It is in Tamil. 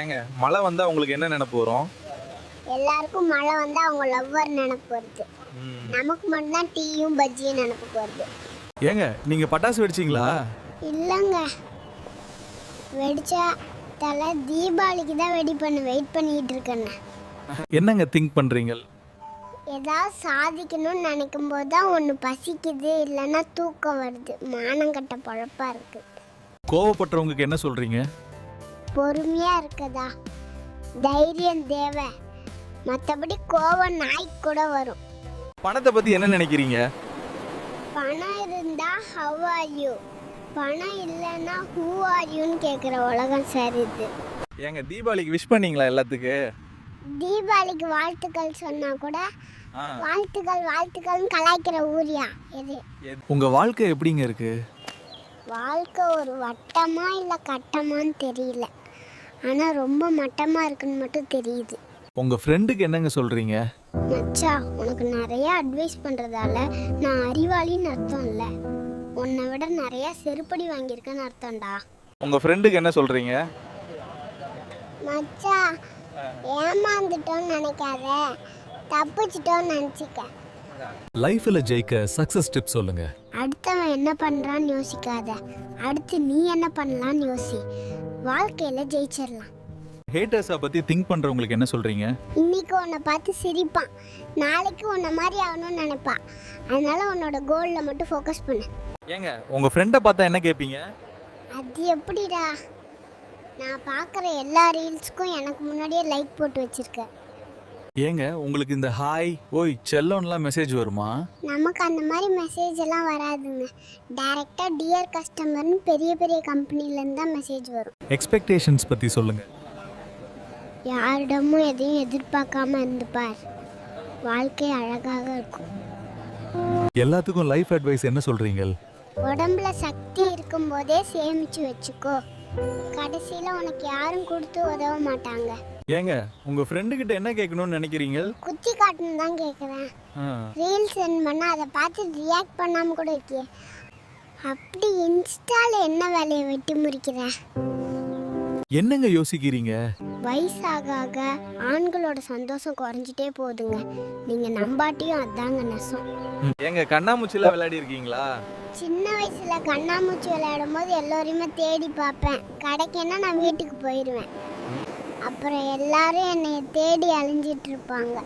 ஏங்க மழை வந்தா உங்களுக்கு என்ன நினைப்பு வரும்? எல்லாருக்கும் மழை வந்தா அவங்க லவ்வர் நினைப்பு வருது. நமக்கு மட்டும் தான் டீயும் பஜ்ஜியும் நினைப்புக்கு வருது. ஏங்க நீங்க பட்டாசு வெடிச்சீங்களா? இல்லைங்க, வெடிச்சா தலை தீபாவளிக்கு தான் வெயிட் பண்ணிக்கிட்டு இருக்கேன். என்னங்க திங்க் பண்றீங்க? ஏதாவது சாதிக்கணும்னு நினைக்கும் போது தான் ஒன்று பசிக்குது, இல்லைன்னா தூக்கம் வருது. மானங்கட்ட பழப்பா இருக்கு. கோவப்படுறவங்களுக்கு என்ன சொல்றீங்க? பொறுமையா இருக்கதா, தைரியம் தேவை. மற்றபடி கோவம் நாய்க்கு கூட வரும். பணத்தை பத்தி என்ன நினைக்கிறீங்க? பணம் இருந்தா ஹவ் ஆர் யூ, பணம் இல்லைன்னா ஹூ ஆர் யூன்னு கேட்குற உலகம் சார் இது. ஏங்க தீபாவளிக்கு விஷ் பண்ணீங்களா எல்லாத்துக்கு? தீபாவளிக்கு வாழ்த்துக்கள் சொன்னா கூட வாழ்த்துக்கள்னு கலாய்க்கிற ஊரியா இது? உங்க வாழ்க்கை எப்படிங்க இருக்கு? வாழ்க்கை ஒரு வட்டமா இல்லை கட்டமான்னு தெரியல, ஆனால் ரொம்ப மட்டமாக இருக்குன்னு மட்டும் தெரியுது. உங்க ஃப்ரெண்டுக்கு என்னங்க சொல்றீங்க? மச்சா, உனக்கு நிறைய அட்வைஸ் பண்ணுறதால நான் அறிவாளின்னு அர்த்தம் இல்லை, உன்னை விட நிறைய செருப்படி வாங்கியிருக்கேன்னு அர்த்தம்டா. உங்க ஃப்ரெண்டுக்கு என்ன சொல்றீங்க? மச்சா, ஏமாந்துட்டோன்னு நினைக்காத, தப்பிச்சிட்டோன்னு நினச்சிக்க. லைஃப்ல ஜெயிக்க சக்சஸ் டிப்ஸ் சொல்லுங்க. அடுத்தவன் என்ன பண்ணுறான்னு யோசிக்காத, அடுத்து நீ என்ன பண்ணலான்னு யோசி. வாழ்க்கையில் ஜெயிச்சிடலாம். ஹேட்டர்ஸை பத்தி திங்க் பண்றவங்களுக்கு என்ன சொல்றீங்க? இன்னைக்கு உன்னை பார்த்து சிரிப்பான், நாளைக்கு உன்னை மாதிரி ஆகணும்னு நினைப்பான். அதனால உன்னோட கோலில் மட்டும் ஃபோக்கஸ் பண்ணு. ஏங்க உங்க ஃப்ரெண்டை பார்த்தா என்ன கேட்பீங்க? அது எப்படிடா, நான் பார்க்குற எல்லா ரீல்ஸுக்கும் எனக்கு முன்னாடியே லைக் போட்டு வச்சுருக்கேன். ஏங்க உங்களுக்கு இந்த ஹாய் ஓய் செல்லோன்லாம் மெசேஜ் வருமா? நமக்கு அந்த மாதிரி மெசேஜ் எல்லாம் வராதுங்க. டைரெக்டாக டியர் கஸ்டமர்னு பெரிய பெரிய கம்பெனிலேருந்து தான் மெசேஜ் வரும். எக்ஸ்பெக்டேஷன்ஸ் பத்தி சொல்லுங்க. யாரிடமும் எதையும் எதிர்பார்க்காம இருந்து பார், வாழ்க்கை அழகாக இருக்கும். எல்லாத்துக்கும் லைஃப் அட்வைஸ் என்ன சொல்றீங்க? உடம்புல சக்தி இருக்கும்போதே சேமிச்சு வச்சுக்கோ, கடைசியில் உனக்கு யாரும் கொடுத்து உதவ மாட்டாங்க. ஏங்க உங்க ஃப்ரெண்டு கிட்ட என்ன கேட்கணும்னு நினைக்கிறீங்க? குத்தி காட்டணும் தான் கேட்குறேன். ரீல்ஸ் சென்ட் பண்ணால் அதை பார்த்து ரியாக்ட் பண்ணாமல் கூட இருக்கியே, அப்படி இன்ஸ்டாவில் என்ன வேலையை வெட்டி முறிக்கிறேன்? என்னங்க யோசிக்கிறீங்க? வயசாக ஆக ஆண்களோட சந்தோஷம் குறைஞ்சிட்டே போகுதுங்க. நீங்கள் நம்பாட்டியும் அதாங்க நெசம். ஏங்க கண்ணாமூச்சிலாம் விளையாடி இருக்கீங்களா? சின்ன வயசில் கண்ணாமூச்சி விளையாடும் போது எல்லோரையுமே தேடி பார்ப்பேன். கிடைக்கன்னா நான் வீட்டுக்கு போயிடுவேன். அப்புறம் எல்லாரும் என்னை தேடி அலைஞ்சிட்டு இருப்பாங்க.